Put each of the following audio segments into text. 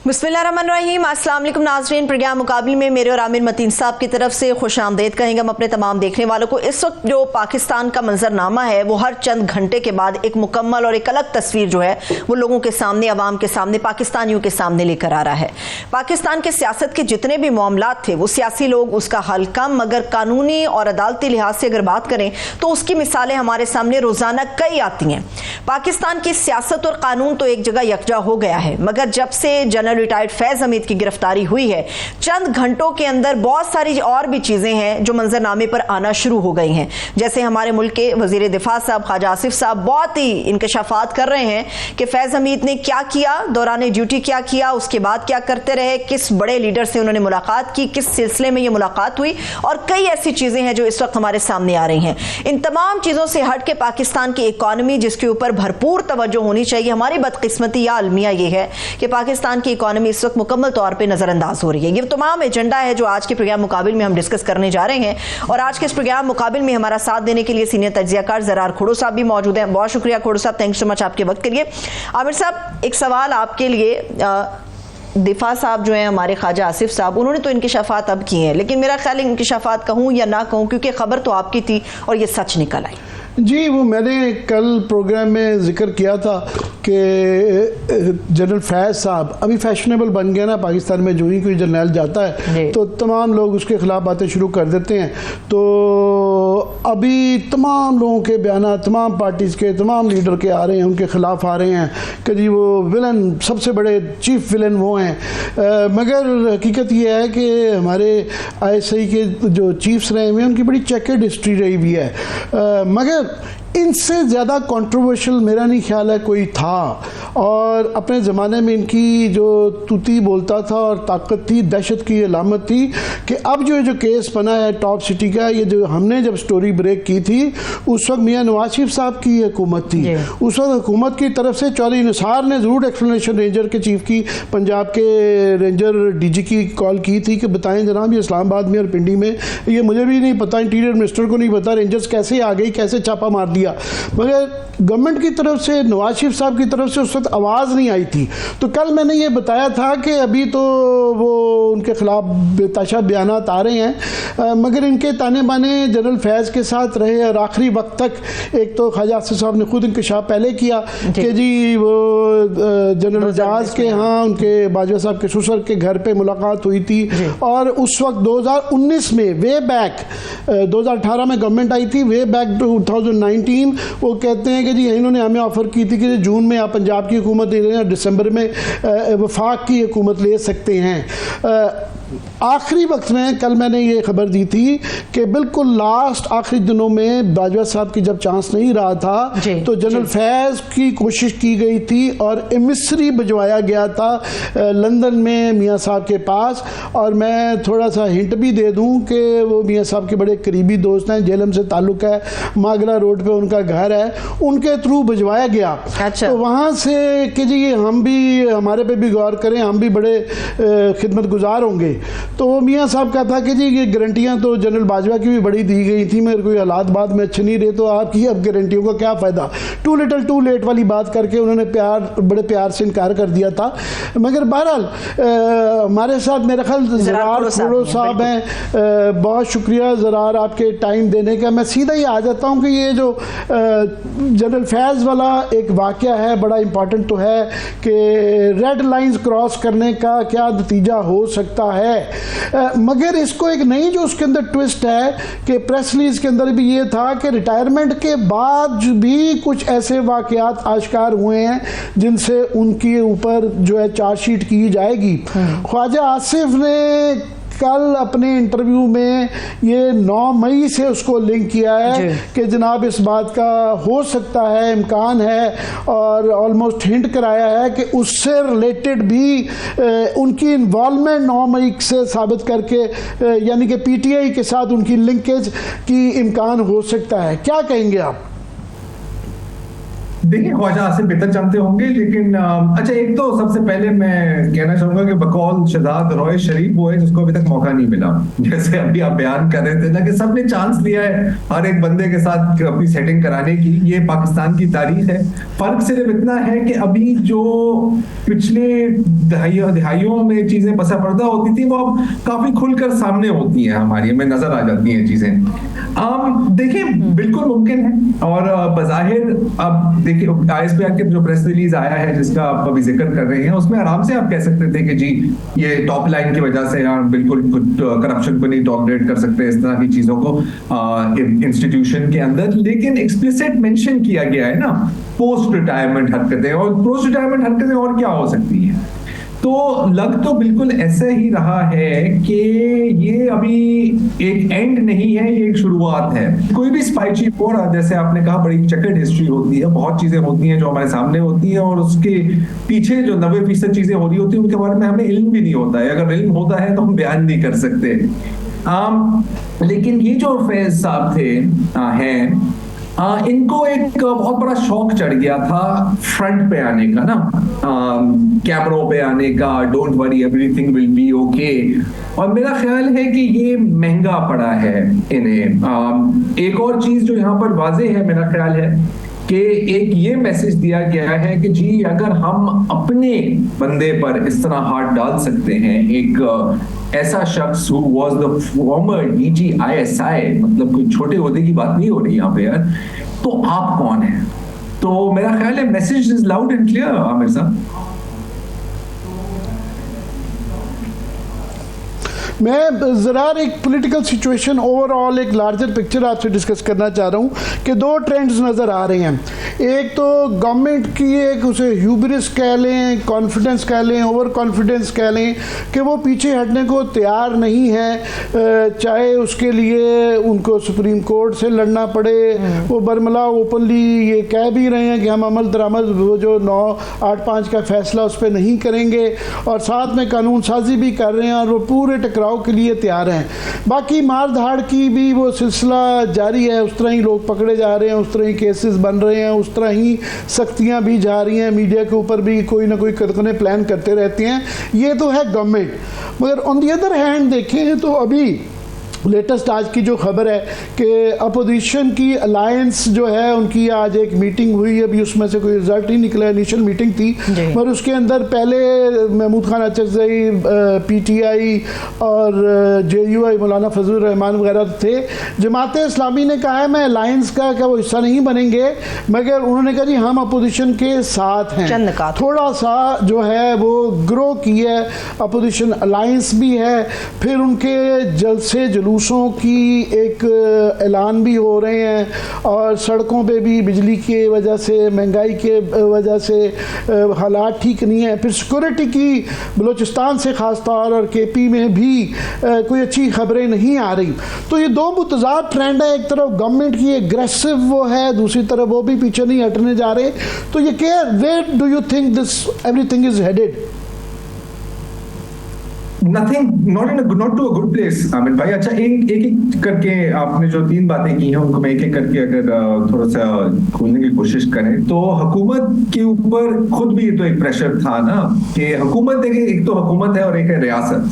बिस्मिल्लाहिर्रहमानिर्रहीम। अस्सलाम वालेकुम नाज़रीन, प्रोग्राम मुकाबले में मेरे और आमिर मतीन साहब की तरफ से खुश आमदेद कहेंगे हम अपने तमाम देखने वालों को। इस वक्त जो पाकिस्तान का मंजरनामा है वो हर चंद घंटे के बाद एक मुकम्मल और एक अलग तस्वीर जो है वो लोगों के सामने, अवाम के सामने, पाकिस्तानियों के सामने लेकर आ रहा है। पाकिस्तान के सियासत के जितने भी मामलात थे वो सियासी लोग उसका हल कम मगर कानूनी और अदालती लिहाज से अगर बात करें तो उसकी मिसालें हमारे सामने रोजाना कई आती हैं। पाकिस्तान की सियासत और कानून तो एक जगह यकजा हो गया है, मगर जब से जनरल रिटायर्ड फैज हमीद की गिरफ्तारी हुई है चंद घंटों के अंदर बहुत सारी और भी चीजें हैं जो मंजरनामे पर आना शुरू हो गई हैं। जैसे हमारे मुल्क के वजीर दिफा साहब ख्वाजा आसिफ साहब बहुत ही इंकशाफात कर रहे हैं कि फैज हमीद ने क्या किया, दौरान ड्यूटी क्या किया, उसके बाद क्या करते रहे, किस बड़े लीडर से उन्होंने मुलाकात की, किस सिलसिले में यह मुलाकात हुई, और कई ऐसी चीजें हैं जो इस वक्त हमारे सामने आ रही हैं। इन तमाम चीजों से हट के पाकिस्तान की इकॉनमी जिसके ऊपर भरपूर तवज्जो होनी चाहिए, हमारी बदकिस्मती या अलमिया ये है कि पाकिस्तान की इकॉनमी इस वक्त मुकम्मल तौर पे नजरअंदाज हो रही है। ये तमाम एजेंडा है जो आज के प्रोग्राम मुकाबिल में हम डिस्कस करने जा रहे हैं। और आज के इस प्रोग्राम मुकाबिल में हमारा साथ देने के लिए सीनियर तज्जियाकार ज़रार खोड़ो साहब भी मौजूद हैं। बहुत शुक्रिया खोड़ो साहब, थैंक यू सो मच आपके वक्त के लिए। आमिर साहब, एक सवाल आपके लिए। दिफा साहब जो है हमारे ख्वाजा आसिफ साहब, उन्होंने तो इनकशाफात अब किए हैं, लेकिन मेरा ख्याल है इनकशाफात कहूँ या ना कहूँ, क्योंकि खबर तो आपकी थी और ये सच निकल आई। जी, वो मैंने कल प्रोग्राम में जिक्र किया था कि जनरल फैज साहब अभी फैशनेबल बन गया ना पाकिस्तान में, जो ही कोई जर्नैल जाता है तो तमाम लोग उसके खिलाफ बातें शुरू कर देते हैं। तो अभी तमाम लोगों के बयान, तमाम पार्टीज़ के तमाम लीडर के आ रहे हैं, उनके खिलाफ आ रहे हैं कि जी वो विलन, सबसे बड़े चीफ विलन वो हैं। मगर हकीकत ये है कि हमारे ISI के जो चीफ्स रहे हुए हैं उनकी बड़ी चेकर्ड हिस्ट्री रही हुई है। मगर इनसे ज़्यादा कंट्रोवर्शियल मेरा नहीं ख्याल है कोई था। और अपने ज़माने में इनकी जो तूती बोलता था और ताकत थी, दहशत की अलामत थी कि अब जो केस बना है टॉप सिटी का, ये जो हमने जब स्टोरी ब्रेक की थी उस वक्त मियां नवाज शरीफ साहब की हुकूमत थी। उस वक्त हुकूमत की तरफ से चौधरी निसार ने ज़रूर एक्सप्लेनेशन रेंजर के चीफ की, पंजाब के रेंजर DG की कॉल की थी कि बताएं जनाब ये इस्लामाबाद में और पिंडी में, ये मुझे भी नहीं पता, इंटीरियर मिनिस्टर को नहीं पता, रेंजर्स कैसे आ गई, कैसे छापा मार दिया। मगर गवर्नमेंट की तरफ से, नवाज शरीफ साहब की तरफ से उस वक्त आवाज़ नहीं आई थी। तो कल मैंने ये बताया था कि अभी तो वो उनके खिलाफ बेताशा बयानात आ रहे हैं, मगर इनके ताने बाने जनरल फैज़ के साथ रहे और आखिरी वक्त तक। एक तो ख्वाजा आसिफ साहब ने खुद इंकशाफ पहले किया कि जी वो जनरल एजाज के यहाँ उनके बाजवा साहब के ससुर के घर पे मुलाकात हुई थी। और उस वक्त 2019 में, वे बैक 2018 में गवर्नमेंट आई थी, वे बैक 2019 वो कहते हैं कि जी इन्होंने हमें ऑफर की थी कि जून में आप पंजाब की हुकूमत ले लें, दिसंबर में वफाक की हुकूमत ले सकते हैं। आखिरी वक्त में कल मैंने ये खबर दी थी कि बिल्कुल लास्ट आखिरी दिनों में बाजवा साहब की जब चांस नहीं रहा था तो जनरल फैज़ की कोशिश की गई थी और एमिसरी भिजवाया गया था लंदन में मियाँ साहब के पास। और मैं थोड़ा सा हिंट भी दे दूं कि वो मियाँ साहब के बड़े करीबी दोस्त हैं, जेलम से ताल्लुक़ है, मागला रोड पे उनका घर है, उनके थ्रू भिजवाया गया। अच्छा। तो वहाँ से कि जी हम भी, हमारे पे भी गौर करें, हम भी बड़े खिदमत गुजार होंगे। तो मियाँ साहब का था कि जी ये गारंटियाँ तो जनरल बाजवा की भी बड़ी दी गई थी, मगर कोई हालात बाद में अच्छे नहीं रहे तो आपकी अब गारंटियों का क्या फ़ायदा। टू लिटल टू लेट वाली बात करके उन्होंने बड़े प्यार से इनकार कर दिया था। मगर बहरहाल हमारे साथ मेरा ख्याल ज़रार खोड़ो साहब हैं। बहुत शुक्रिया ज़रार आपके टाइम देने का। मैं सीधा ही आ जाता हूँ कि ये जो जनरल फैज़ वाला एक वाक़या है बड़ा इम्पॉर्टेंट तो है कि रेड लाइंस क्रॉस करने का क्या नतीजा हो सकता है। मगर इसको एक नई जो उसके अंदर ट्विस्ट है कि प्रेस रिलीज के अंदर भी ये था कि रिटायरमेंट के बाद भी कुछ ऐसे वाकयात आश्कार हुए हैं जिनसे उनके ऊपर जो है चार्जशीट की जाएगी। ख्वाजा आसिफ ने कल अपने इंटरव्यू में ये 9 मई से उसको लिंक किया है कि जनाब इस बात का हो सकता है, इम्कान है, और ऑलमोस्ट हिंट कराया है कि उससे रिलेटेड भी उनकी इन्वॉल्वमेंट 9 मई से साबित करके यानी कि PTI के साथ उनकी लिंकेज की इम्कान हो सकता है। क्या कहेंगे आप? देखिए ख्वाजा आसिफ बेहतर जानते होंगे, लेकिन अच्छा, एक तो सबसे पहले मैं कहना चाहूंगा कि बकौल शहजाद रॉय शरीफ वो है जिसको अभी तक मौका नहीं मिला। जैसे अभी आप बयान कर रहे थे ना कि सबने चांस लिया है हर एक बंदे के साथ अपनी सेटिंग कराने की, ये पाकिस्तान की तारीख है। फर्क सिर्फ इतना है कि अभी जो पिछले दहाइयों में चीजें बसा पर्दा होती थी वो अब काफी खुलकर सामने होती हैं, हमारी हमें नजर आ जाती हैं चीजें। देखिए बिल्कुल मुमकिन है, और बज़ाहिर अब देखिए ISPR के जो प्रेस रिलीज आया है जिसका आप अभी जिक्र कर रहे हैं, उसमें आराम से आप कह सकते थे कि जी ये टॉप लाइन की वजह से बिल्कुल करप्शन को नहीं टॉलरेट कर सकते, इस तरह की चीजों को इंस्टीट्यूशन के अंदर। लेकिन एक्सप्लिसिट मेंशन किया गया है ना पोस्ट रिटायरमेंट हरकतें, और पोस्ट रिटायरमेंट हरकतें और क्या हो सकती हैं। तो लग तो बिल्कुल ऐसा ही रहा है कि ये अभी एक एंड नहीं है, ये एक शुरुआत है। कोई भी स्पाई चीफ हो रहा, जैसे आपने कहा, बड़ी चेकर्ड हिस्ट्री होती है, बहुत चीजें होती हैं जो हमारे सामने होती हैं, और उसके पीछे जो 90% चीजें हो रही होती हैं उनके बारे में हमें इल्म भी नहीं होता है। अगर इल्म होता है तो हम बयान नहीं कर सकते। लेकिन ये जो फैज साहब थे हैं, इनको एक बहुत बड़ा शौक चढ़ गया था फ्रंट पे आने का ना, कैमरों पे आने का, don't worry everything will be okay. और मेरा ख्याल है कि ये महंगा पड़ा है इन्हें। एक और चीज जो यहाँ पर वाजे है मेरा ख्याल है कि एक ये मैसेज दिया गया है कि जी अगर हम अपने बंदे पर इस तरह हाथ डाल सकते हैं, एक ऐसा शख्स who was the former DG ISI, मतलब कोई छोटे ओहदे की बात नहीं हो रही यहाँ पे यार, तो आप कौन है। तो मेरा ख्याल है message is loud and clear Aamir साहब। मैं ज़रा एक पॉलिटिकल सिचुएशन ओवरऑल एक लार्जर पिक्चर आपसे डिस्कस करना चाह रहा हूँ कि दो ट्रेंड्स नज़र आ रहे हैं। एक तो गवर्नमेंट की एक उसे ह्यूब्रिस कह लें, कॉन्फिडेंस कह लें, ओवर कॉन्फिडेंस कह लें कि वो पीछे हटने को तैयार नहीं है, चाहे उसके लिए उनको सुप्रीम कोर्ट से लड़ना पड़े। वो बरमला ओपनली ये कह भी रहे हैं कि हम अमल दरामद वो जो 985 का फैसला उस पर नहीं करेंगे, और साथ में कानून साजी भी कर रहे हैं, और वो पूरे टकराव के लिए तैयार हैं। बाकी मार धाड़ की भी वो सिलसिला जारी है, उस तरह ही लोग पकड़े जा रहे हैं, उस तरह ही केसेस बन रहे हैं, उस तरह ही सख्तियां भी जा रही हैं, मीडिया के ऊपर भी कोई ना कोई कदकने प्लान करते रहते हैं। ये तो है गवर्नमेंट। मगर ऑन दी अदर हैंड देखें तो अभी लेटेस्ट आज की जो खबर है कि अपोजिशन की अलायंस जो है उनकी आज एक मीटिंग हुई, अभी उसमें से कोई रिजल्ट नहीं निकला, इनिशियल मीटिंग थी, पर उसके अंदर पहले महमूद खान अचकज़ई, PTI और JUI मौलाना फजलुर रहमान वगैरह थे। जमात इस्लामी ने कहा है मैं अलायंस का क्या वो हिस्सा नहीं बनेंगे, मगर उन्होंने कहा जी हम अपोजिशन के साथ हैं। थोड़ा सा जो है वो ग्रो की है, अपोजिशन अलायंस भी है। फिर उनके जलसे जुलूसों की एक ऐलान भी हो रहे हैं, और सड़कों पे भी बिजली की वजह से, महंगाई के वजह से हालात ठीक नहीं है। फिर सिक्योरिटी की बलूचिस्तान से ख़ास तौर और KP में भी कोई अच्छी खबरें नहीं आ रही। तो ये दो मुतज़ाद ट्रेंड है, एक तरफ गवर्नमेंट की एग्रेसिव वो है, दूसरी तरफ वो भी पीछे नहीं हटने जा रहे। तो ये क्या, where do you think this everything is headed? Nothing, not to a good place, Aamir भाई। अच्छा, एक करके आपने जो 3 बातें की हैं उनको मैं एक करके अगर थोड़ा सा खोलने की कोशिश करें तो हुकूमत के ऊपर खुद भी तो एक प्रेशर था ना कि हुकूमत, देखिए एक तो हुकूमत है और एक है रियासत।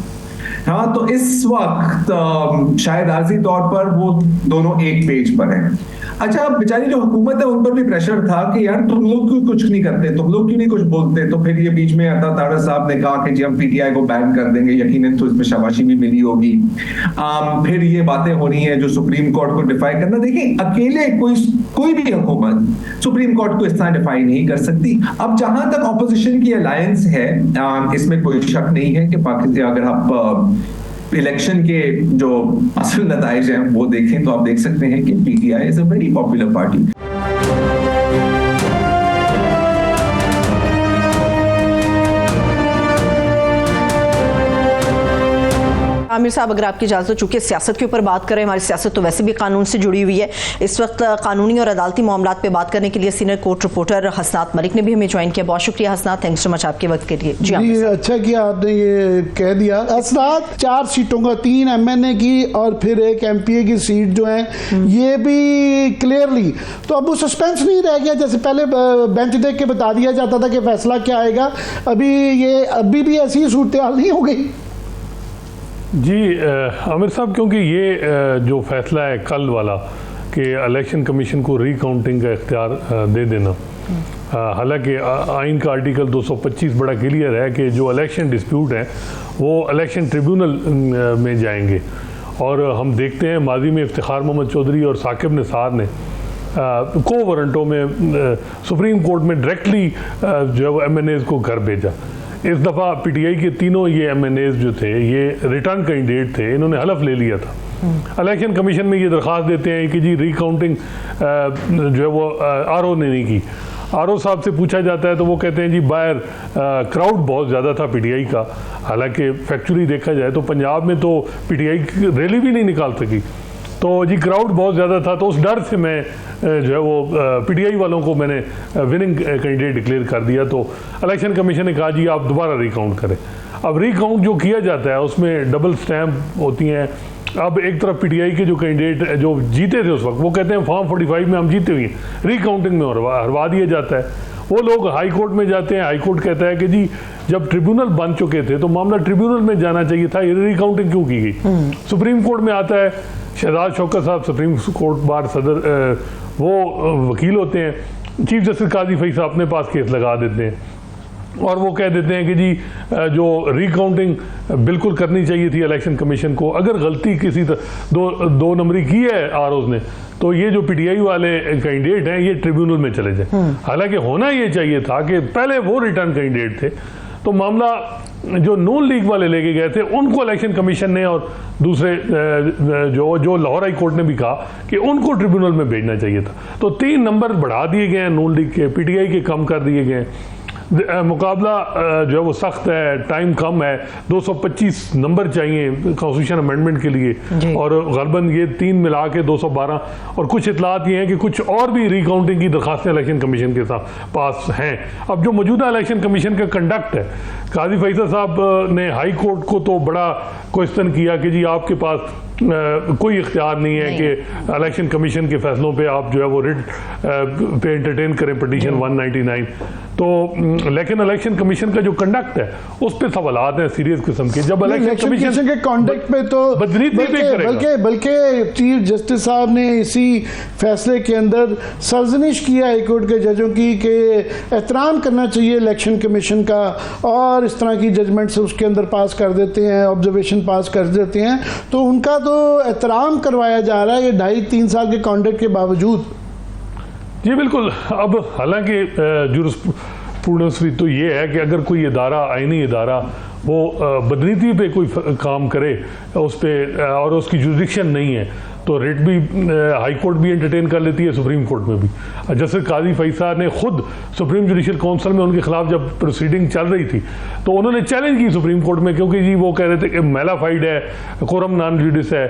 हाँ, तो इस वक्त शायद आर्जी तौर पर वो दोनों एक पेज पर हैं। अच्छा, बेचारी जो हुकूमत है उन पर भी प्रेशर था कि यार तुम लोग क्यों कुछ नहीं करते, तुम लोग क्यों नहीं कुछ बोलते। तो फिर ये बीच में अता तारा साहब ने कहा कि जी हम PTI को बैन कर देंगे, यकीनन तो इसमें शाबाशी भी मिली होगी। फिर ये बातें हो रही हैं जो सुप्रीम कोर्ट को डिफाई करना। देखिए अकेले कोई भी हुकूमत सुप्रीम कोर्ट को इस तरह डिफाई नहीं कर सकती। अब जहां तक ऑपोजिशन की अलायंस है, इसमें कोई शक नहीं है कि पाकिस्तान, अगर आप इलेक्शन के जो असल नताइज हैं वो देखें तो आप देख सकते हैं कि PTI is a very popular party. Aamir साहब, अगर आपकी इजाज़त, चूंकि सियासत के ऊपर बात करें, हमारी सियासत तो वैसे भी कानून से जुड़ी हुई है। इस वक्त कानूनी और अदालती मामलात पे बात करने के लिए सीनियर कोर्ट रिपोर्टर हसनात मलिक ने भी हमें ज्वाइन किया। बहुत शुक्रिया हसनात, थैंक्स सो मच आपके वक्त के लिए। जी अच्छा किया आपने ये कह दिया। हसनात, 4 सीटों का 3 MNA की और फिर एक MPA की सीट जो है ये भी क्लियरली, तो अब वो सस्पेंस नहीं रह गया जैसे पहले बेंच देख के बता दिया जाता था कि फैसला क्या आएगा। अभी भी ऐसी सूरत हाल नहीं हो गई। जी आमिर साहब, क्योंकि ये जो फैसला है कल वाला कि इलेक्शन कमीशन को रिकाउंटिंग का इख्तियार दे देना, हालांकि आइन का आर्टिकल 225 बड़ा क्लियर है कि जो इलेक्शन डिस्प्यूट हैं वो इलेक्शन ट्रिब्यूनल में जाएंगे। और हम देखते हैं माजी में इफ्तिखार मोहम्मद चौधरी और साकिब निसार ने को वारंटों में सुप्रीम कोर्ट में डायरेक्टली जो MNAs को घर भेजा। इस दफ़ा PTI के तीनों ये MNAs जो थे ये रिटर्न कैंडिडेट थे, इन्होंने हलफ ले लिया था। इलेक्शन कमीशन में ये दरख्वास्त देते हैं कि जी रिकाउंटिंग जो है वो RO ने नहीं की। RO साहब से पूछा जाता है तो वो कहते हैं जी बाहर क्राउड बहुत ज़्यादा था PTI का। हालांकि फैक्चुअली देखा जाए तो पंजाब में तो PTI रैली भी नहीं निकाल सकी, तो जी क्राउड बहुत ज़्यादा था, तो उस डर से मैं जो है वो PTI वालों को मैंने विनिंग कैंडिडेट डिक्लेयर कर दिया। तो इलेक्शन कमीशन ने कहा जी आप दोबारा रिकाउंट करें। अब रिकाउंट जो किया जाता है उसमें डबल स्टैम्प होती हैं। अब एक तरफ PTI के जो कैंडिडेट जो जीते थे उस वक्त वो कहते हैं फॉर्म 45 में हम जीते हुए हैं, रिकाउंटिंग में हरवा दिया जाता है। वो लोग हाई कोर्ट में जाते हैं, हाई कोर्ट कहता है कि जी जब ट्रिब्यूनल बन चुके थे तो मामला ट्रिब्यूनल में जाना चाहिए था, ये रिकाउंटिंग क्यों की गई। सुप्रीम कोर्ट में आता है, शहजाद शौकत साहब सुप्रीम कोर्ट बार सदर वो वकील होते हैं, चीफ जस्टिस काजी फैसल अपने पास केस लगा देते हैं और वो कह देते हैं कि जी जो रिकाउंटिंग बिल्कुल करनी चाहिए थी इलेक्शन कमीशन को। अगर गलती किसी दो नंबरी की है ROs ने तो ये जो PTI वाले कैंडिडेट हैं ये ट्रिब्यूनल में चले जाए। हालांकि होना ये चाहिए था कि पहले वो रिटर्न कैंडिडेट थे, तो मामला जो नून लीग वाले लेके गए थे उनको इलेक्शन कमीशन ने और दूसरे जो लाहौर हाई कोर्ट ने भी कहा कि उनको ट्रिब्यूनल में भेजना चाहिए था। तो 3 नंबर बढ़ा दिए गए हैं नून लीग के, PTI के कम कर दिए गए। मुकाबला जो है वो सख्त है, टाइम कम है, 225 नंबर चाहिए कॉन्स्टिट्यूशन अमेंडमेंट के लिए और गलबन ये 3 मिला के 212। और कुछ इतलात ये हैं कि कुछ और भी रिकाउंटिंग की दरखास्तें इलेक्शन कमीशन के पास हैं। अब जो मौजूदा इलेक्शन कमीशन का कंडक्ट है, काजी फैसल साहब ने हाई कोर्ट को तो बड़ा क्वेश्चन किया कि जी आपके पास कोई इख्तियार नहीं है कि इलेक्शन कमीशन के फैसलों पे आप जो है वो रिट पे एंटरटेन करें पिटीशन 199। तो लेकिन इलेक्शन कमीशन का जो कंडक्ट है उस पे सवालात हैं सीरियस किस्म के। जब इलेक्शन कमीशन के कंडक्ट पे तो बल्कि चीफ जस्टिस साहब ने इसी फैसले के अंदर सरजनिश किया हाईकोर्ट के जजों की कि एहतराम करना चाहिए इलेक्शन कमीशन का, और इस तरह की जजमेंट्स उसके अंदर पास कर देते हैं, ऑब्जर्वेशन पास कर देते हैं, तो उनका तो एहतराम करवाया जा रहा है ये 2.5-3 साल के कॉन्ट्रैक्ट के बावजूद। जी बिल्कुल। अब हालांकि जुरिस्प्रूडेंस भी तो ये है कि अगर कोई इदारा, आईनी इदारा वो बदनीति पे कोई काम करे उस पर और उसकी जुरिडिक्शन नहीं है तो रिट भी हाई कोर्ट भी एंटरटेन कर लेती है, सुप्रीम कोर्ट में भी। जस्टिस काजी फैसल ने खुद सुप्रीम जुडिशल काउंसिल में उनके खिलाफ जब प्रोसीडिंग चल रही थी तो उन्होंने चैलेंज की सुप्रीम कोर्ट में, क्योंकि जी वो कह रहे थे कि मेलाफाइड है, कोरम नॉन जुडिस है,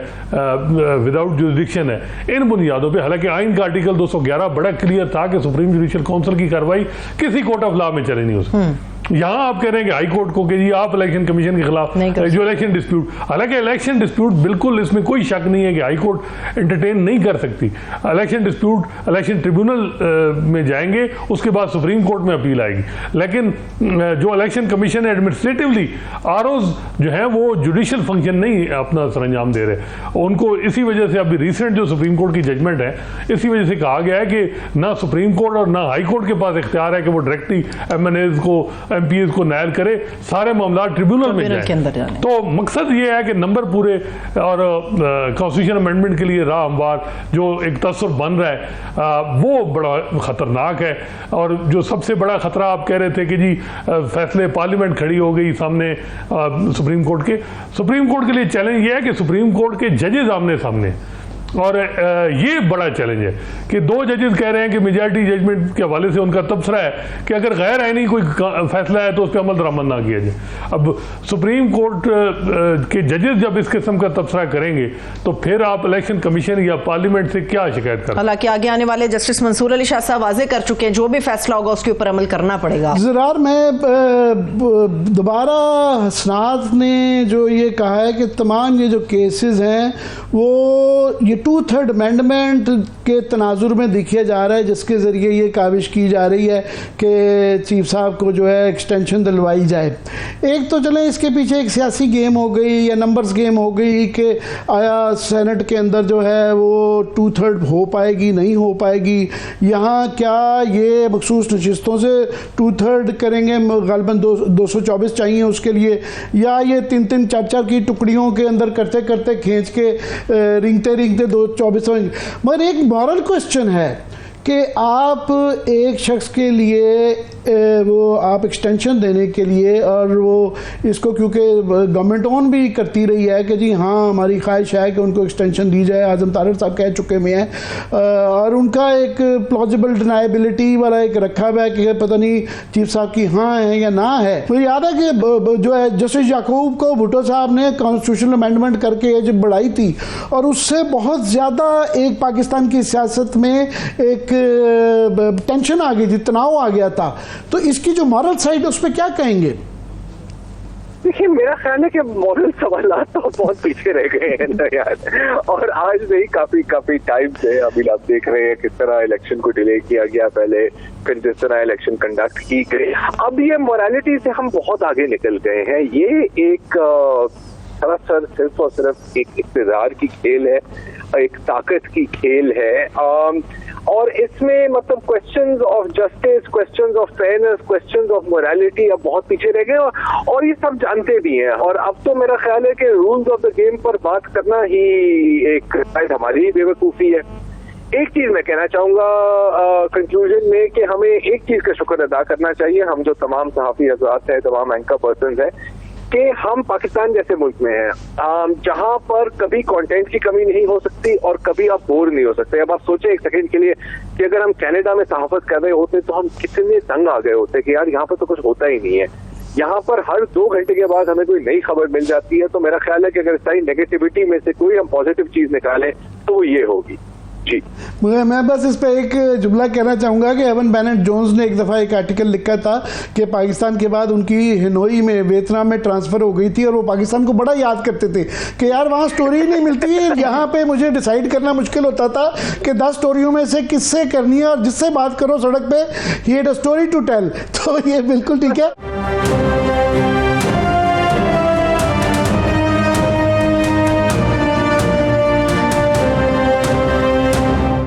विदाउट जुरिडिक्शन है, इन बुनियादों पे। हालांकि आइन का आर्टिकल 211 बड़ा क्लियर था कि सुप्रीम जुडिशल काउंसिल की कार्रवाई किसी कोर्ट ऑफ लॉ में चले नहीं हो सकती। यहाँ आप कह रहे हैं कि हाई कोर्ट को कि जी आप इलेक्शन कमीशन के खिलाफ जो इलेक्शन डिस्प्यूट, हालांकि इलेक्शन डिस्प्यूट बिल्कुल इसमें कोई शक नहीं है कि हाई कोर्ट एंटरटेन नहीं कर सकती। इलेक्शन डिस्प्यूट इलेक्शन ट्रिब्यूनल में जाएंगे, उसके बाद सुप्रीम कोर्ट में अपील आएगी। लेकिन जो इलेक्शन कमीशन है एडमिनिस्ट्रेटिवली ROs जो है वो जुडिशियल फंक्शन नहीं अपना सरंजाम दे रहे। उनको इसी वजह से अभी रिसेंट जो सुप्रीम कोर्ट की जजमेंट है इसी वजह से कहा गया है कि ना सुप्रीम कोर्ट और ना हाई कोर्ट के पास इख्तियार है कि वो डायरेक्टली MNAs को MPs को नायल करे, सारे मामला ट्रिब्यूनल में जाए। तो मकसद ये है कि नंबर पूरे और कॉन्स्टिट्यूशन अमेंडमेंट के लिए राह हमवार जो एक तस्वर बन रहा है वो बड़ा खतरनाक है। और जो सबसे बड़ा खतरा आप कह रहे थे कि जी फैसले पार्लियामेंट खड़ी हो गई सामने सुप्रीम कोर्ट के लिए चैलेंज ये है कि सुप्रीम कोर्ट के जजेस आमने सामने और ये बड़ा चैलेंज है कि 2 जजेस कह रहे हैं कि मेजॉरिटी जजमेंट के हवाले से उनका तबसरा है कि अगर गैर आईनी कोई फैसला है तो उस पर अमल दरामद ना किया जाए। अब सुप्रीम कोर्ट के जजेस जब इस किस्म का तबसरा करेंगे तो फिर आप इलेक्शन कमीशन या पार्लियामेंट से क्या शिकायत करें? हालांकि आगे आने वाले जस्टिस मंसूर अली शाह साहब वाजे कर चुके हैं जो भी फैसला होगा उसके ऊपर अमल करना पड़ेगा। ज़रार मैं दोबारा हसनात ने जो ये कहा है कि तमाम ये जो केसेस हैं वो ये 2/3 अमेंडमेंट के तनाजुर में दिखाया जा रहा है, जिसके ज़रिए ये काविश की जा रही है कि चीफ साहब को जो है एक्सटेंशन दिलवाई जाए। एक तो चलें इसके पीछे एक सियासी गेम हो गई या नंबर्स गेम हो गई कि आया सेनेट के अंदर जो है वो 2/3 हो पाएगी नहीं हो पाएगी, यहाँ क्या ये मखसूस नशिस्तों से 2/3 करेंगे, ग़ालिबन 224 चाहिए उसके लिए, या ये 3-3 4-4 की टुकड़ियों के अंदर करते करते खींच के रिंगते 224 होंगे। मगर एक मॉरल क्वेश्चन है कि आप एक शख्स के लिए वो आप एक्सटेंशन देने के लिए, और वो इसको क्योंकि गवर्नमेंट ऑन भी करती रही है कि जी हाँ हमारी ख्वाहिश है कि उनको एक्सटेंशन दी जाए, आज़म तारड़ साहब कह चुके हुए हैं, और उनका एक प्लॉजिबल डिनाइबिलिटी वाला एक रखा हुआ है कि पता नहीं चीफ साहब की हाँ है या ना है। तो याद है कि जो है जस्टिस याकूब को भुट्टो साहब ने कॉन्स्टिट्यूशनल अमेंडमेंट करके एज बढ़ाई थी, और उससे बहुत ज़्यादा एक पाकिस्तान की सियासत में एक टेंशन आ गई थी, तनाव आ गया था। तो इसकी जो मॉरल साइड उस पर क्या कहेंगे? देखिए, मेरा ख्याल है कि मॉरल सवालात तो बहुत पीछे रह गए हैं ना यार, और आज नहीं काफी टाइम से अभी आप देख रहे हैं किस तरह इलेक्शन को डिले किया गया, पहले फिर जिस तरह इलेक्शन कंडक्ट की गई, अब ये मोरालिटी से हम बहुत आगे निकल गए हैं। ये एक सरासर सिर्फ और सिर्फ एक इक़्तिदार की खेल है, एक ताकत की खेल है, और इसमें मतलब questions of justice, questions of fairness, questions of morality अब बहुत पीछे रह गए, और ये सब जानते भी हैं। और अब तो मेरा ख्याल है कि रूल्स ऑफ द गेम पर बात करना ही एक शायद हमारी बेवकूफ़ी है। एक चीज मैं कहना चाहूंगा कंक्लूजन में कि हमें एक चीज का शुक्र अदा करना चाहिए, हम जो तमाम सहाफ़ी हज़रात हैं, तमाम एंकर पर्सन हैं, कि हम पाकिस्तान जैसे मुल्क में हैं जहां पर कभी कंटेंट की कमी नहीं हो सकती और कभी आप बोर नहीं हो सकते। अब आप सोचें एक सेकंड के लिए कि अगर हम कनाडा में सहाफत कर रहे होते तो हम कितने तंग आ गए होते कि यार यहाँ पर तो कुछ होता ही नहीं है। यहाँ पर हर 2 घंटे के बाद हमें कोई नई खबर मिल जाती है। तो मेरा ख्याल है कि अगर सारी नेगेटिविटी में से कोई हम पॉजिटिव चीज निकालें तो वो ये होगी। जी, मैं बस इस पे एक जुमला कहना चाहूँगा कि एवन बेनेट जोन्स ने एक दफ़ा एक आर्टिकल लिखा था कि पाकिस्तान के बाद उनकी हिनोई में वियतनाम में ट्रांसफ़र हो गई थी, और वो पाकिस्तान को बड़ा याद करते थे कि यार वहाँ स्टोरी नहीं मिलती है, यहाँ पे मुझे डिसाइड करना मुश्किल होता था कि 10 स्टोरियों में से किससे करनी है, और जिससे बात करो सड़क पे ही had a story to tell. तो ये बिल्कुल ठीक है।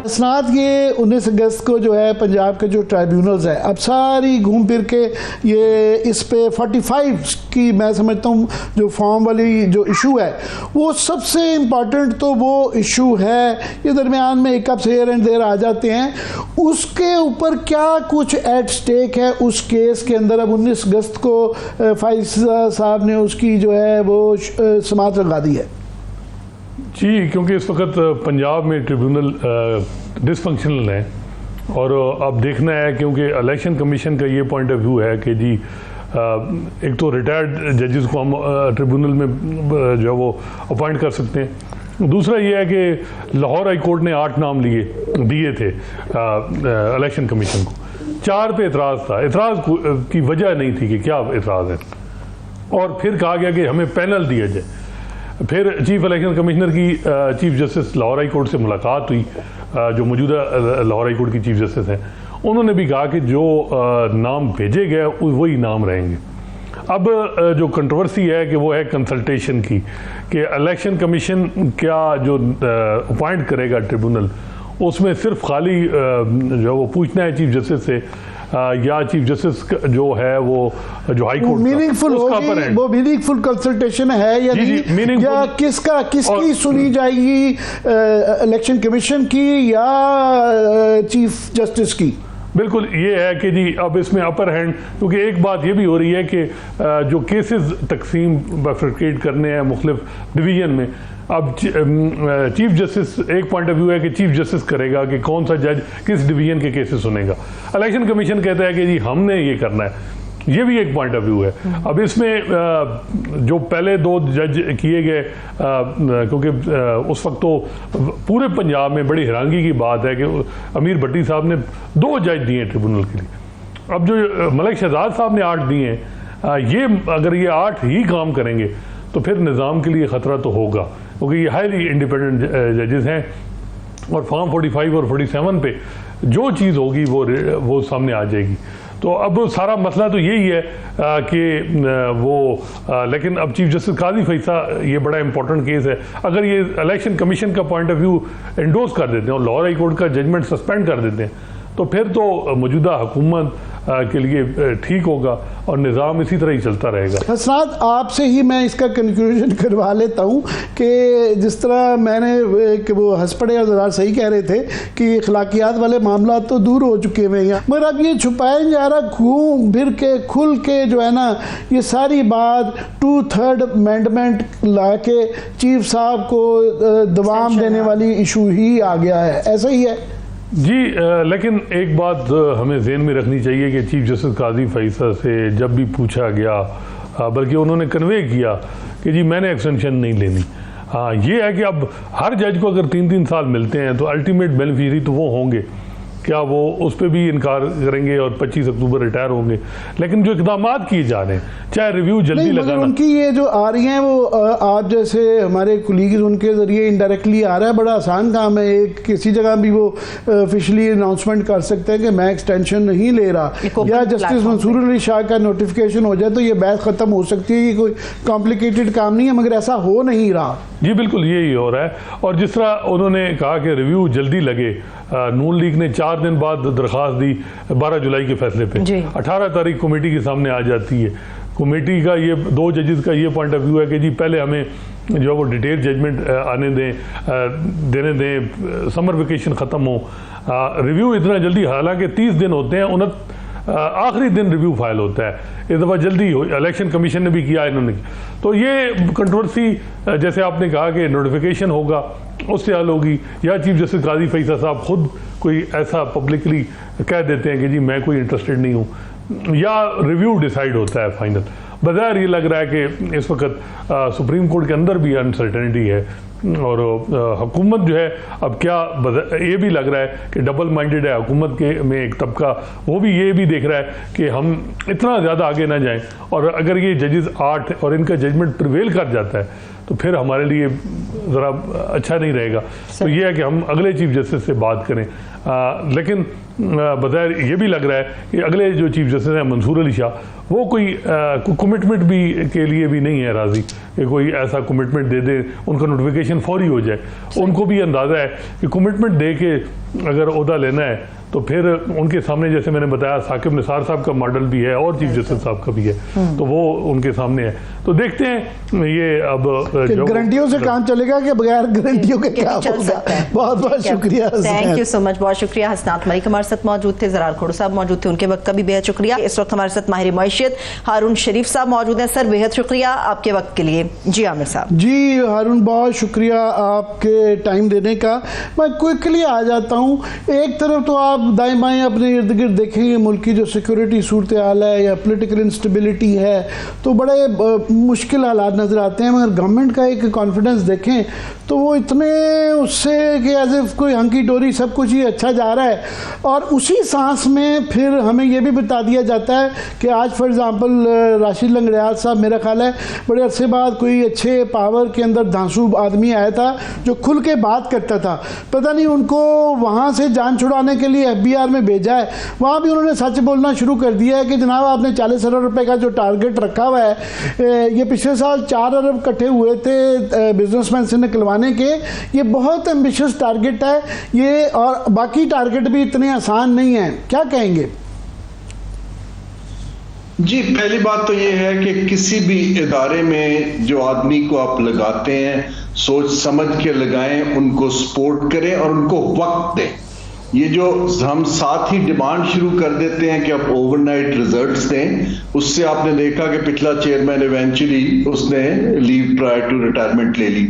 हसनात ये 19 अगस्त को जो है पंजाब के जो ट्राइब्यूनल्स है अब सारी घूम फिर के ये इस पे 45 की मैं समझता हूँ जो फॉर्म वाली जो इशू है वो सबसे इम्पॉर्टेंट तो वो इशू है। ये दरमियान में एक कप्स हेयर एंड देयर आ जाते हैं, उसके ऊपर क्या कुछ एट स्टेक है उस केस के अंदर। अब 19 अगस्त को फैज़ साहब ने उसकी जो है वो समाअत लगा दी है। जी, क्योंकि इस वक्त पंजाब में ट्रिब्यूनल डिसफंक्शनल है, और अब देखना है क्योंकि इलेक्शन कमीशन का ये पॉइंट ऑफ व्यू है कि जी एक तो रिटायर्ड जजेस को हम ट्रिब्यूनल में जो है वो अपॉइंट कर सकते हैं। दूसरा ये है कि लाहौर हाई कोर्ट ने 8 नाम दिए थे इलेक्शन कमीशन को, 4 पे एतराज़ था। एतराज़ की वजह नहीं थी कि क्या एतराज़ है, और फिर कहा गया कि हमें पैनल दिया जाए। फिर चीफ इलेक्शन कमिश्नर की chief justice Lahore high court से मुलाकात हुई, जो मौजूदा लाहौर हाई कोर्ट की चीफ जस्टिस हैं, उन्होंने भी कहा कि जो नाम भेजे गए वही नाम रहेंगे। अब जो कंट्रोवर्सी है कि वो है कंसल्टेशन की, कि इलेक्शन कमीशन क्या जो अपॉइंट करेगा ट्रिब्यूनल उसमें सिर्फ खाली जो वो पूछना है चीफ जस्टिस से, या चीफ जस्टिस जो है वो जो हाई कोर्ट मीनिंगफुल होगी, वो मीनिंगफुल कंसल्टेशन है या नहीं, या किसकी सुनी जाएगी इलेक्शन कमीशन की या चीफ जस्टिस की, बिल्कुल ये है कि जी अब इसमें अपर हैंड, क्योंकि एक बात ये भी हो रही है कि जो केसेस तकसीम बाइफरकेट करने हैं मुख्तलिफ डिवीज़न में, अब चीफ जस्टिस एक पॉइंट ऑफ व्यू है कि चीफ जस्टिस करेगा कि कौन सा जज किस डिवीज़न के केसेस सुनेगा। इलेक्शन कमीशन कहता है कि जी हमने ये करना है, ये भी एक पॉइंट ऑफ व्यू है। अब इसमें जो पहले 2 जज किए गए, क्योंकि उस वक्त तो पूरे पंजाब में बड़ी हैरानगी की बात है कि अमीर भट्टी साहब ने 2 जज दिए ट्रिब्यूनल के लिए। अब जो मलिक शहजाद साहब ने 8 दिए हैं, ये अगर ये 8 ही काम करेंगे तो फिर निज़ाम के लिए ख़तरा तो होगा, क्योंकि ये हाईली इंडिपेंडेंट जजेस हैं और फॉर्म 45 और 47 पे जो चीज़ होगी वो सामने आ जाएगी। तो अब सारा मसला तो यही है कि लेकिन अब चीफ जस्टिस काजी फैसा, ये बड़ा इंपॉर्टेंट केस है। अगर ये इलेक्शन कमीशन का पॉइंट ऑफ व्यू एंडोर्स कर देते हैं और लाहौर हाई कोर्ट का जजमेंट सस्पेंड कर देते हैं तो फिर तो मौजूदा हुकूमत के लिए ठीक होगा और निज़ाम इसी तरह ही चलता रहेगा। हसनात, आपसे ही मैं इसका कंक्लूजन करवा लेता हूँ कि जिस तरह मैंने कि वो हंस पड़े और ज़रा सही कह रहे थे कि अखलाकियात वाले मामला तो दूर हो चुके हैं यहाँ, मगर अब ये छुपाया जा रहा घूम फिर के खुल के जो है ना, ये सारी बात 2/3 अमेंडमेंट ला के चीफ साहब को दवाम देने वाली इशू ही आ गया है, ऐसा ही है जी। लेकिन एक बात हमें ज़हन में रखनी चाहिए कि चीफ जस्टिस काजी फैसल से जब भी पूछा गया, बल्कि उन्होंने कन्वे किया कि जी मैंने एक्सटेंशन नहीं लेनी। हाँ, ये है कि अब हर जज को अगर 3-3 साल मिलते हैं तो अल्टीमेट बेनिफिशियरी तो वो होंगे, क्या वो उस पर भी इनकार करेंगे और 25 अक्टूबर रिटायर होंगे? लेकिन जो इकदाम किए जा रहे हैं, चाहे रिव्यू जल्दी लगाना, उनकी ये जो आ रही हैं वो आप जैसे हमारे कुलीग्स उनके जरिए इनडायरेक्टली आ रहा है, बड़ा आसान काम है। एक किसी जगह भी वो ऑफिशियली अनाउंसमेंट कर सकते हैं कि मैं एक्सटेंशन नहीं ले रहा, या जस्टिस मंसूर अली शाह का नोटिफिकेशन हो जाए तो ये बहस खत्म हो सकती है। ये कोई कॉम्प्लिकेटेड काम नहीं है, मगर ऐसा हो नहीं रहा। जी बिल्कुल यही हो रहा है। और जिस तरह उन्होंने कहा कि रिव्यू जल्दी लगे, नून लीग ने 4 दिन बाद दरख्वास्त दी 12 जुलाई के फैसले पे, 18 तारीख कमेटी के सामने आ जाती है। कमेटी का ये 2 जजेस का ये पॉइंट ऑफ व्यू है कि जी पहले हमें जो वो डिटेल जजमेंट आने देने दें, समर वेकेशन ख़त्म हो, रिव्यू इतना जल्दी, हालांकि 30 दिन होते हैं, आखिरी दिन रिव्यू फाइल होता है, इस दफ़ा जल्दी हो। इलेक्शन कमीशन ने भी किया, इन्होंने। तो ये कंट्रोवर्सी जैसे आपने कहा कि नोटिफिकेशन होगा उससे हल होगी, या चीफ जस्टिस काजी फैसल साहब खुद कोई ऐसा पब्लिकली कह देते हैं कि जी मैं कोई इंटरेस्टेड नहीं हूँ, या रिव्यू डिसाइड होता है फाइनल। बज़ाहिर ये लग रहा है कि इस वक्त सुप्रीम कोर्ट के अंदर भी अनसर्टेनिटी है और हुकूमत जो है अब क्या, ये भी लग रहा है कि डबल माइंडेड है हुकूमत के में एक तबका, वो भी ये भी देख रहा है कि हम इतना ज़्यादा आगे ना जाएं, और अगर ये जजेस 8 और इनका जजमेंट प्रिवेल कर जाता है तो फिर हमारे लिए ज़रा अच्छा नहीं रहेगा। तो ये है कि हम अगले चीफ जस्टिस से बात करें, लेकिन बज़ाहिर ये भी लग रहा है कि अगले जो चीफ जस्टिस हैं मंसूर अली शाह, वो कोई कमिटमेंट भी के लिए भी नहीं है राज़ी कि कोई ऐसा कमिटमेंट दे दे, उनका नोटिफिकेशन फौरी हो जाए। उनको भी अंदाज़ा है कि कमिटमेंट दे के अगर ओहदा लेना है तो फिर उनके सामने, जैसे मैंने बताया, साकिब निसार साहब का मॉडल भी है और चीफ जस्टिस साहब का भी है, तो वो उनके सामने है। तो देखते हैं ये अब गारंटियों से काम चलेगा कि बगैर गारंटियों के क्या होगा। बहुत बहुत शुक्रिया, थैंक यू सो मच, बहुत शुक्रिया। हसनात मलिक हमारे साथ मौजूद थे, ज़रार खोड़ू साहब मौजूद थे, उनके वक्त का भी बेहद शुक्रिया। इस वक्त हमारे साथ माहिर मैशियत हारून शरीफ साहब मौजूद हैं। सर बेहद शुक्रिया आपके वक्त के लिए। जी आमिर साहब। जी हारून, बहुत शुक्रिया आपके टाइम देने का। मैं क्विकली आ जाता हूँ। एक तरफ तो आप दाएं बाएं अपने इर्द गिर्द देखेंगे मुल्क की जो सिक्योरिटी सूरत हाल है या पोलिटिकल इंस्टेबिलिटी है तो बड़े मुश्किल हालात नज़र आते हैं, मगर गवर्नमेंट का एक कॉन्फिडेंस देखें तो वो इतने उससे कि एज इफ कोई हंकी डोरी सब कुछ ही अच्छा जा रहा है। और उसी सांस में फिर हमें ये भी बता दिया जाता है कि आज फॉर एग्जांपल राशिद लंगड़ियाल साहब, मेरा ख्याल है बड़े अरसे बाद कोई अच्छे पावर के अंदर धांसू आदमी आया था जो खुल के बात करता था, पता नहीं उनको वहाँ से जान छुड़ाने के लिए FBI में भेजा है, वहाँ भी उन्होंने सच बोलना शुरू कर दिया है कि जनाब आपने 40 अरब रुपए का जो टारगेट रखा हुआ है, ये पिछले साल 4 अरब इकट्ठे हुए थे बिजनेसमैन से निकलवाने के, ये बहुत एम्बिशियस टारगेट है ये, और बाकी टारगेट भी इतने आसान नहीं है। क्या कहेंगे? जी, पहली बात तो ये है कि किसी भी इदारे में जो आदमी को आप लगाते हैं सोच समझ के लगाएं, उनको सपोर्ट करें और उनको वक्त दें। ये जो हम साथ ही डिमांड शुरू कर देते हैं कि आप ओवरनाइट रिजल्ट्स दें, उससे आपने देखा कि पिछला चेयरमैन इवेंचुअली उसने लीव प्रायर टू रिटायरमेंट ले ली।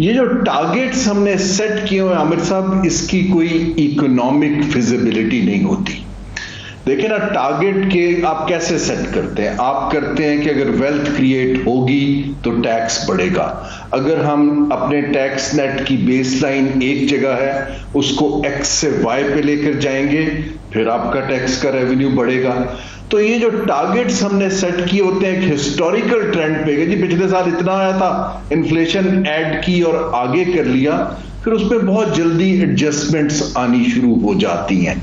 ये जो टारगेट्स हमने सेट किए हुए आमिर साहब, इसकी कोई इकोनॉमिक फिजिबिलिटी नहीं होती। देखिए ना, टारगेट के आप कैसे सेट करते हैं? आप करते हैं कि अगर वेल्थ क्रिएट होगी तो टैक्स बढ़ेगा। अगर हम अपने टैक्स नेट की बेसलाइन एक जगह है, उसको एक्स से वाई पे लेकर जाएंगे, फिर आपका टैक्स का रेवेन्यू बढ़ेगा। तो ये जो टारगेट्स हमने सेट किए होते हैं एक हिस्टोरिकल ट्रेंड पे, जी पिछले साल इतना आया था, इन्फ्लेशन ऐड की और आगे कर लिया, फिर उसमें बहुत जल्दी एडजस्टमेंट्स आनी शुरू हो जाती हैं।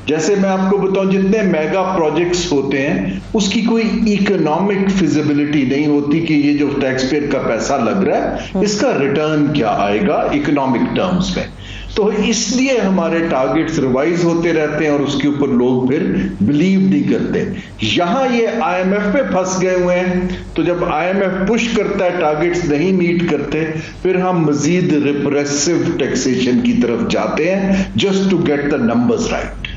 जैसे मैं आपको बताऊं, जितने मेगा प्रोजेक्ट्स होते हैं उसकी कोई इकोनॉमिक फिजिबिलिटी नहीं होती कि ये जो टैक्स पेयर का पैसा लग रहा है इसका रिटर्न क्या आएगा इकोनॉमिक टर्म्स में। तो इसलिए हमारे टारगेट्स रिवाइज होते रहते हैं और उसके ऊपर लोग फिर बिलीव नहीं करते। यहां ये आईएमएफ पे फंस गए हुए हैं, तो जब आईएमएफ पुश करता है टारगेट्स नहीं मीट करते, फिर हम मजीद रिप्रेसिव टैक्सेशन की तरफ जाते हैं just to get the numbers right.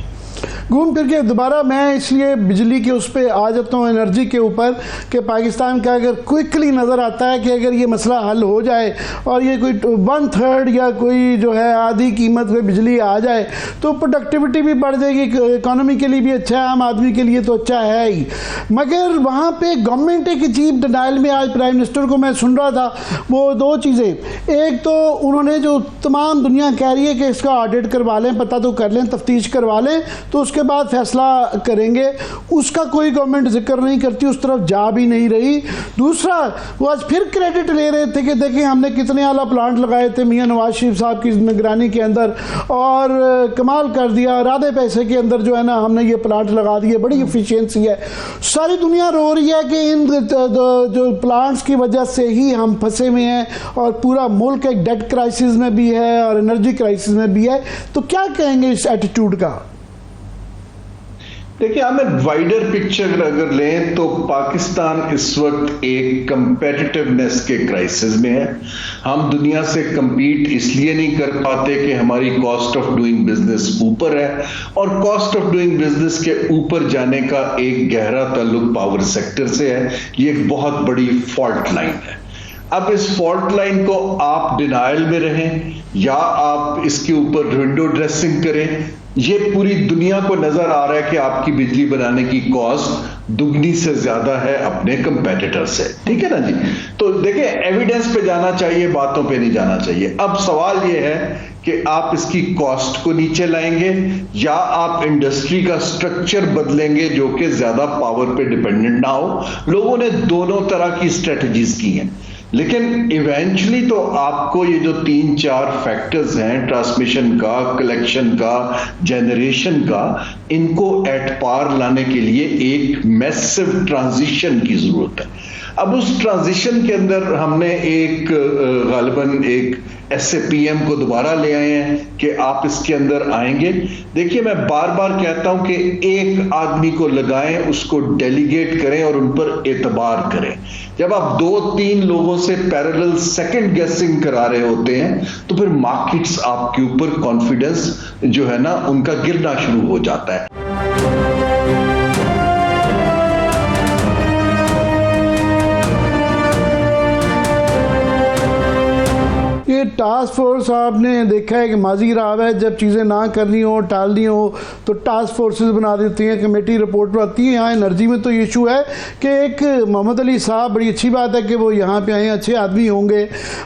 घूम फिर के दोबारा मैं इसलिए बिजली के उस पर आ जाता हूँ, एनर्जी के ऊपर, कि पाकिस्तान का अगर क्विकली नज़र आता है कि अगर ये मसला हल हो जाए और ये कोई 1/3 या कोई जो है आधी कीमत पे बिजली आ जाए तो प्रोडक्टिविटी भी बढ़ जाएगी, इकोनॉमी के लिए भी अच्छा है, आम आदमी के लिए तो अच्छा है ही। मगर वहाँ पे गवर्नमेंट एक अजीब डिनाइल में, आज प्राइम मिनिस्टर को मैं सुन रहा था, वो दो चीज़ें, एक तो उन्होंने जो तमाम दुनिया कह रही है कि इसका ऑडिट करवा लें, पता तो कर लें, तफ्तीश करवा लें, तो उसके बाद फैसला करेंगे, उसका कोई गवर्नमेंट जिक्र नहीं करती, उस तरफ जा भी नहीं रही। दूसरा, वो आज फिर क्रेडिट ले रहे थे कि देखिए हमने कितने आला प्लांट लगाए थे मियां नवाज शरीफ साहब की निगरानी के अंदर और कमाल कर दिया, आधे पैसे के अंदर जो है ना हमने ये प्लांट लगा दिए, बड़ी एफिशिएंसी है। सारी दुनिया रो रही है कि इन जो प्लांट्स की वजह से ही हम फंसे हुए हैं और पूरा मुल्क एक डेट क्राइसिस में भी है और एनर्जी क्राइसिस में भी है। तो क्या कहेंगे इस एटीट्यूड का? देखिए, हमें वाइडर पिक्चर अगर लें तो पाकिस्तान इस वक्त एक कंपेटिटिवनेस के क्राइसिस में है। हम दुनिया से compete इसलिए नहीं कर पाते कि हमारी कॉस्ट ऑफ डूइंग बिजनेस ऊपर है, और कॉस्ट ऑफ डूइंग बिजनेस के ऊपर जाने का एक गहरा ताल्लुक पावर सेक्टर से है। ये एक बहुत बड़ी फॉल्ट लाइन है। अब इस फॉल्ट लाइन को आप डिनाइल में रहें या आप इसके ऊपर विंडो ड्रेसिंग करें, ये पूरी दुनिया को नजर आ रहा है कि आपकी बिजली बनाने की कॉस्ट दुगनी से ज्यादा है अपने कंपेटिटर से। ठीक है ना जी? तो देखिए, एविडेंस पे जाना चाहिए, बातों पे नहीं जाना चाहिए। अब सवाल ये है कि आप इसकी कॉस्ट को नीचे लाएंगे या आप इंडस्ट्री का स्ट्रक्चर बदलेंगे जो कि ज्यादा पावर पे डिपेंडेंट ना हो। लोगों ने दोनों तरह की स्ट्रेटजीज की हैं, लेकिन इवेंचुअली तो आपको ये जो 3-4 फैक्टर्स हैं, ट्रांसमिशन का, कलेक्शन का, जनरेशन का, इनको एट पार लाने के लिए एक मैसिव ट्रांजिशन की जरूरत है। अब उस ट्रांजिशन के अंदर हमने एक गालिबन एक SAPM को दोबारा ले आए हैं कि आप इसके अंदर आएंगे। देखिए, मैं बार बार कहता हूं कि एक आदमी को लगाएं, उसको डेलीगेट करें और उन पर एतबार करें। जब आप 2-3 लोगों से पैरेलल सेकंड गेसिंग करा रहे होते हैं तो फिर मार्केट्स आपके ऊपर कॉन्फिडेंस जो है ना उनका गिरना शुरू हो जाता है। ये टास्क फोर्स आपने देखा है कि माजी रहा है, जब चीज़ें ना करनी हो, टालनी हो तो टास्क फोर्सेस बना देती हैं, कमेटी रिपोर्ट पर आती है। यहाँ एनर्जी में तो ये इशू है कि एक मोहम्मद अली साहब, बड़ी अच्छी बात है कि वो यहाँ पे आए, अच्छे आदमी होंगे,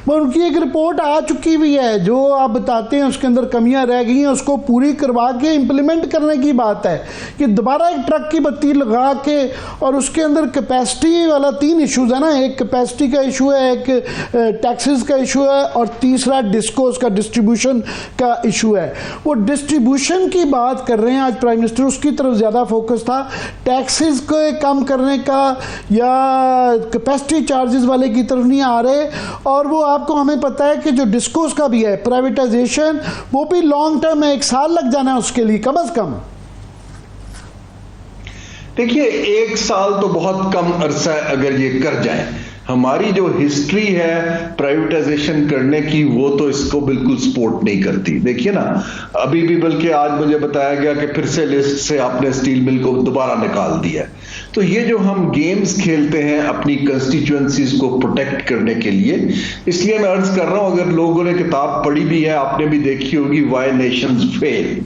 पर उनकी एक रिपोर्ट आ चुकी हुई है, जो आप बताते हैं उसके अंदर कमियाँ रह गई हैं, उसको पूरी करवा के इम्प्लीमेंट करने की बात है कि दोबारा एक ट्रक की बत्ती लगा के, और उसके अंदर कैपेसिटी वाला 3 इशूज़ है ना, एक कैपेसिटी का इशू है, एक टैक्सेस का इशू है, और तीसरा डिस्कोस का, डिस्ट्रीब्यूशन का इशू है। वो डिस्ट्रीब्यूशन की बात कर रहे हैं आज प्राइम मिनिस्टर, उसकी तरफ ज़्यादा फोकस था, टैक्सेस को कम करने का या कैपेसिटी चार्जेस वाले की तरफ नहीं आ रहे। और वो आपको, हमें पता है कि जो डिस्कोस का भी है प्राइवेटाइजेशन, वो भी लॉन्ग टर्म है, 1 साल लग जाना है उसके लिए कम अज़ कम। देखिए 1 साल तो बहुत कम अरसा है अगर ये कर जाए। हमारी जो हिस्ट्री है प्राइवेटाइजेशन करने की वो तो इसको बिल्कुल सपोर्ट नहीं करती। देखिए ना, अभी भी बल्कि आज मुझे बताया गया कि फिर से लिस्ट से आपने स्टील मिल को दोबारा निकाल दिया। तो ये जो हम गेम्स खेलते हैं अपनी कंस्टिट्यूएंसीज को प्रोटेक्ट करने के लिए, इसलिए मैं अर्ज कर रहा हूं, अगर लोगों ने किताब पढ़ी भी है, आपने भी देखी होगी व्हाई नेशंस फेल।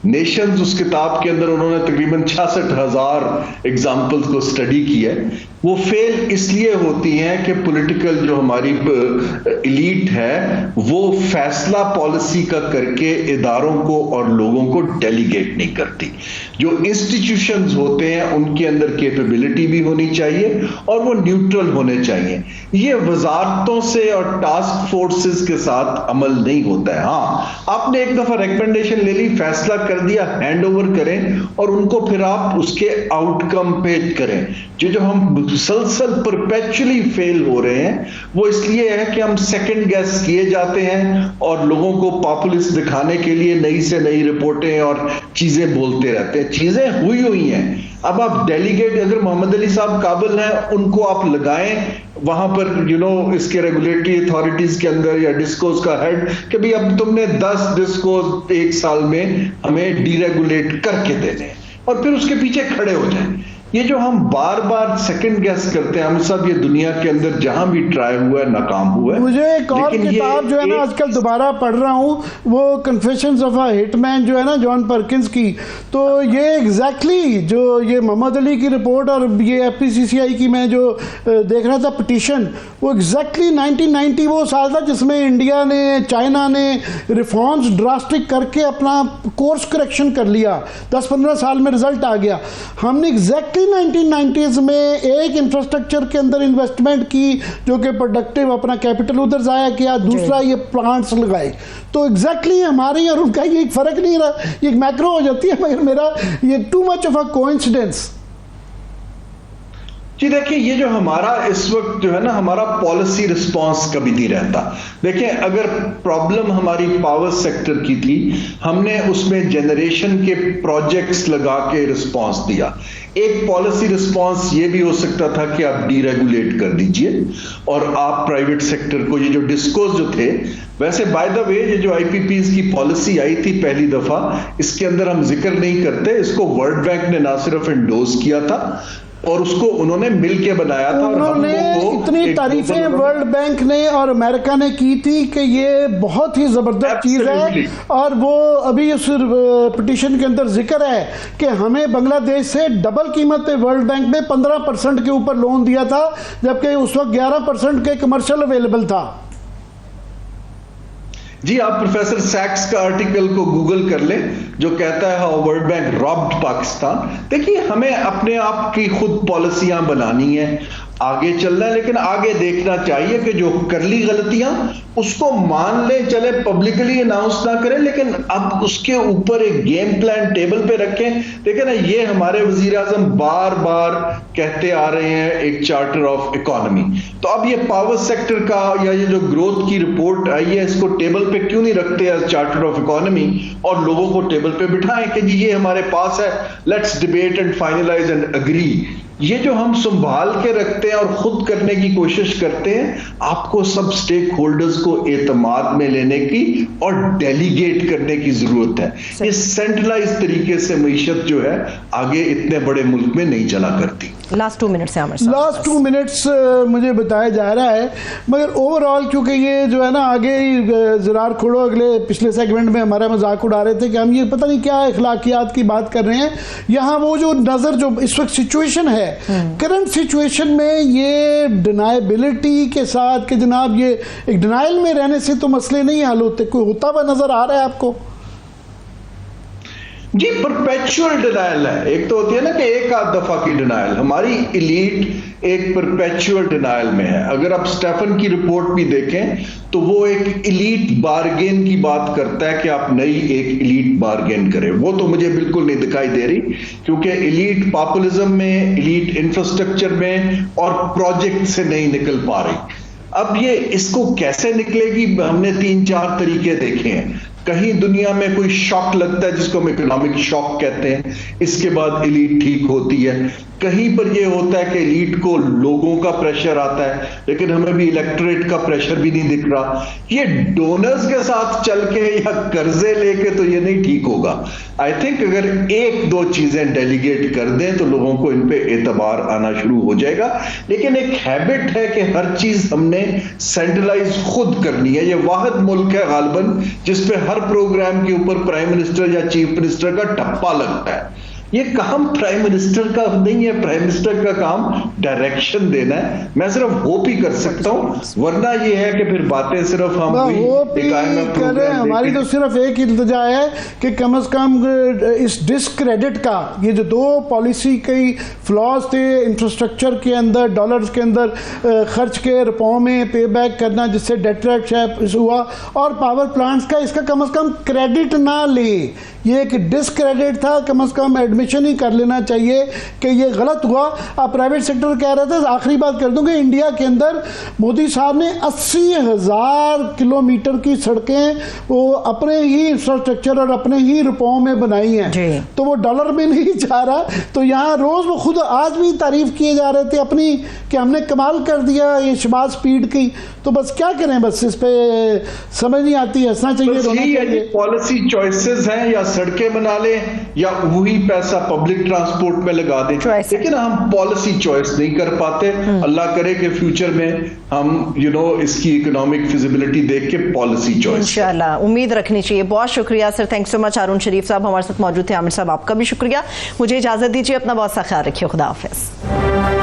नेशंस उस किताब के अंदर उन्होंने तकरीबन 66,000 एग्जाम्पल्स को स्टडी किया है। वो फेल इसलिए होती हैं कि पॉलिटिकल जो हमारी इलीट है वो फैसला पॉलिसी का करके इदारों को और लोगों को डेलीगेट नहीं करती। जो इंस्टीट्यूशंस होते हैं उनके अंदर कैपेबिलिटी भी होनी चाहिए और वो न्यूट्रल होने चाहिए। ये वजारतों से और टास्क फोर्सेस के साथ अमल नहीं होता है। हाँ, आपने एक दफा रिकमेंडेशन ले ली, फैसला कर दिया, हैंड ओवर करें और उनको फिर आप उसके आउटकम पे करें। जो हम मुसलसल परपेचुअली फेल हो रहे हैं वो इसलिए है कि हम सेकंड गैस किए जाते हैं और लोगों को पॉपुलिस्ट दिखाने के लिए नई से नई रिपोर्टें और चीजें बोलते रहते हैं। चीजें हुई हैं। अब आप डेलीगेट, अगर मोहम्मद अली साहब काबिल हैं, उनको आप लगाएं वहां पर इसके रेगुलेटरी अथॉरिटीज के अंदर या डिस्कोस का हेड कि भाई अब तुमने 10 डिस्कोस 1 साल में हमें डीरेगुलेट करके देने और फिर उसके पीछे खड़े हो जाएं। ये जो हम बार बार सेकंड गैस करते हैं, हम सब ये दुनिया के अंदर जहां भी ट्राई हुआ है नाकाम हुआ है। मुझे एक और किताब जो है ना आजकल दोबारा पढ़ रहा हूँ, वो कन्फेशंस ऑफ अ हिटमैन जो है ना जॉन पर्किंस की। तो ये एग्जैक्टली जो ये मोहम्मद अली की रिपोर्ट और ये FPCCI की मैं जो देख रहा था पिटीशन, वो एग्जैक्टली 1990 वो साल था जिसमें इंडिया ने, चाइना ने रिफॉर्म्स ड्रास्टिक करके अपना कोर्स करेक्शन कर लिया। 10-15 साल में रिजल्ट आ गया। हमने एग्जैक्टली 1990s में एक इंफ्रास्ट्रक्चर के अंदर इन्वेस्टमेंट की जो कि प्रोडक्टिव अपना कैपिटल उधर जाया किया, दूसरा ये प्लांट्स लगाए। तो एग्जैक्टली हमारे और उनका ये एक फर्क नहीं रहा, ये मैक्रो हो जाती है, मगर मेरा ये too much of a coincidence. जी देखिए, ये जो हमारा इस वक्त जो है ना हमारा पॉलिसी रिस्पांस कभी नहीं रहता। देखिए, अगर प्रॉब्लम हमारी पावर सेक्टर की थी, हमने उसमें जनरेशन के प्रोजेक्ट्स लगा के रिस्पांस दिया। एक पॉलिसी रिस्पांस ये भी हो सकता था कि आप डीरेगुलेट कर दीजिए और आप प्राइवेट सेक्टर को, ये जो डिस्कोस जो थे, वैसे बाय द वे ये जो IPPs की पॉलिसी आई थी पहली दफा, इसके अंदर हम जिक्र नहीं करते, इसको वर्ल्ड बैंक ने ना सिर्फ एंडोर्स किया था और उसको उन्होंने मिलके बनाया था। उन्होंने इतनी तारीफें वर्ल्ड बैंक ने और अमेरिका ने की थी कि ये बहुत ही जबरदस्त चीज है। और वो अभी उस पिटीशन के अंदर जिक्र है कि हमें बांग्लादेश से डबल कीमत पे वर्ल्ड बैंक ने 15% के ऊपर लोन दिया था, जबकि उस वक्त 11% के कमर्शियल अवेलेबल था। जी, आप प्रोफेसर सैक्स का आर्टिकल को गूगल कर लें जो कहता है how world bank robbed Pakistan. देखिए, हमें अपने आप की खुद पॉलिसियां बनानी है, आगे चलना है, लेकिन आगे देखना चाहिए कि जो कर ली गलतियां उसको मान ले, चले पब्लिकली अनाउंस ना करें, लेकिन अब उसके ऊपर एक गेम प्लान टेबल पे रखें। देखिए ना, ये हमारे वजीर आजम बार बार कहते आ रहे हैं एक चार्टर ऑफ इकोनॉमी। तो अब ये पावर सेक्टर का या ये जो ग्रोथ की रिपोर्ट आई है, इसको टेबल पे क्यों नहीं रखते एज चार्टर ऑफ इकोनॉमी और लोगों को टेबल पे बिठाएं कि जी ये हमारे पास है, let's debate and finalise and agree. ये जो हम संभाल के रखते हैं और खुद करने की कोशिश करते हैं, आपको सब स्टेक होल्डर्स को एतमाद में लेने की और डेलीगेट करने की जरूरत है। इस सेंट्रलाइज तरीके से मईशत जो है आगे इतने बड़े मुल्क में नहीं चला करती। लास्ट 2 मिनट्स है लास्ट 2 मिनट्स मुझे बताया जा रहा है, मगर ओवरऑल क्योंकि ये जो है ना आगे ज़रार खोड़ो अगले पिछले सेगमेंट में हमारा मजाक उड़ा रहे थे कि हम ये पता नहीं क्या अखलाकियात की बात कर रहे हैं। यहाँ वो जो नज़र जो इस वक्त सिचुएशन है, करंट सिचुएशन में ये डिनाइबिलिटी के साथ कि जनाब ये एक डिनाइल में रहने से तो मसले नहीं हल होते, कोई होता हुआ नजर आ रहा है आपको? जी, परपेचुअल डिनाइल है। एक तो होती है ना कि एक आध दफा की डिनाइल, हमारी इलीट एक परपेचुअल डिनाइल में है। अगर आप स्टेफन की रिपोर्ट भी देखें तो वो एक इलीट बार्गेन की बात करता है कि आप नई एक इलीट बार्गेन करें। वो तो मुझे बिल्कुल नहीं दिखाई दे रही, क्योंकि इलीट पॉपुलिज्म में, इलीट इंफ्रास्ट्रक्चर में और प्रोजेक्ट से नहीं निकल पा रही। अब ये इसको कैसे निकलेगी, हमने 3-4 तरीके देखे हैं। कहीं दुनिया में कोई शॉक लगता है जिसको हम इकोनॉमिक शॉक कहते हैं, इसके बाद एलीट ठीक होती है। कहीं पर यह होता है कि एलीट को लोगों का प्रेशर आता है, लेकिन हमें भी इलेक्टोरेट का प्रेशर भी नहीं दिख रहा। ये डोनर्स के साथ चल के या कर्जे लेके तो ये नहीं ठीक होगा। आई थिंक अगर एक दो चीजें डेलीगेट कर दें तो लोगों को इन पे एतबार आना शुरू हो जाएगा। लेकिन एक हैबिट है कि हर चीज हमने सेंट्रलाइज खुद करनी है। ये वाहिद मुल्क है गालिबन जिसपे हर प्रोग्राम के ऊपर प्राइम मिनिस्टर या चीफ मिनिस्टर का ठप्पा लगता है। ये काम प्राइम मिनिस्टर का नहीं है, प्राइम मिनिस्टर का काम डायरेक्शन देना है। मैं सिर्फ होप ही कर सकता हूँ, वरना ये है कि फिर बातें सिर्फ हम होप ही करें। हमारी तो सिर्फ एक इल्तिजा है कि कम से कम इस डिस्क्रेडिट का, ये जो दो पॉलिसी के फ्लॉज थे इंफ्रास्ट्रक्चर के अंदर, डॉलर्स के अंदर खर्च के रुपयों में पे बैक करना जिससे डेट ट्रैप हुआ, और पावर प्लांट्स का इसका कम से कम क्रेडिट ना ले। ये एक डिस्क्रेडिट था, कम से कम एडमिशन ही कर लेना चाहिए कि ये गलत हुआ। अब प्राइवेट सेक्टर कह रहे थे, आखिरी बात कर दूं कि इंडिया के अंदर मोदी साहब ने 80,000 किलोमीटर की सड़कें वो अपने ही इंफ्रास्ट्रक्चर और अपने ही रुपयों में बनाई हैं, तो वो डॉलर में नहीं जा रहा। तो यहाँ रोज वो खुद आज भी तारीफ किए जा रहे थे अपनी कि हमने कमाल कर दिया ये शहबाज स्पीड की। तो बस क्या करें, बस इस पे समझ नहीं आती, हंसना चाहिए। पॉलिसी चॉइसेस हैं, या सड़कें बना लें या वही पैसा पब्लिक ट्रांसपोर्ट में लगा दें, लेकिन हम पॉलिसी चॉइस नहीं कर पाते। अल्लाह करे कि फ्यूचर में हम इसकी इकोनॉमिक फिजिबिलिटी देख के पॉलिसी चॉइस इंशाल्लाह उम्मीद रखनी चाहिए। बहुत शुक्रिया सर, थैंक्स सो मच। हारून शरीफ साहब हमारे साथ मौजूद थे। आमिर साहब आपका भी शुक्रिया। मुझे इजाजत दीजिए, अपना बहुत सा ख्याल रखिए। खुदा हाफिज।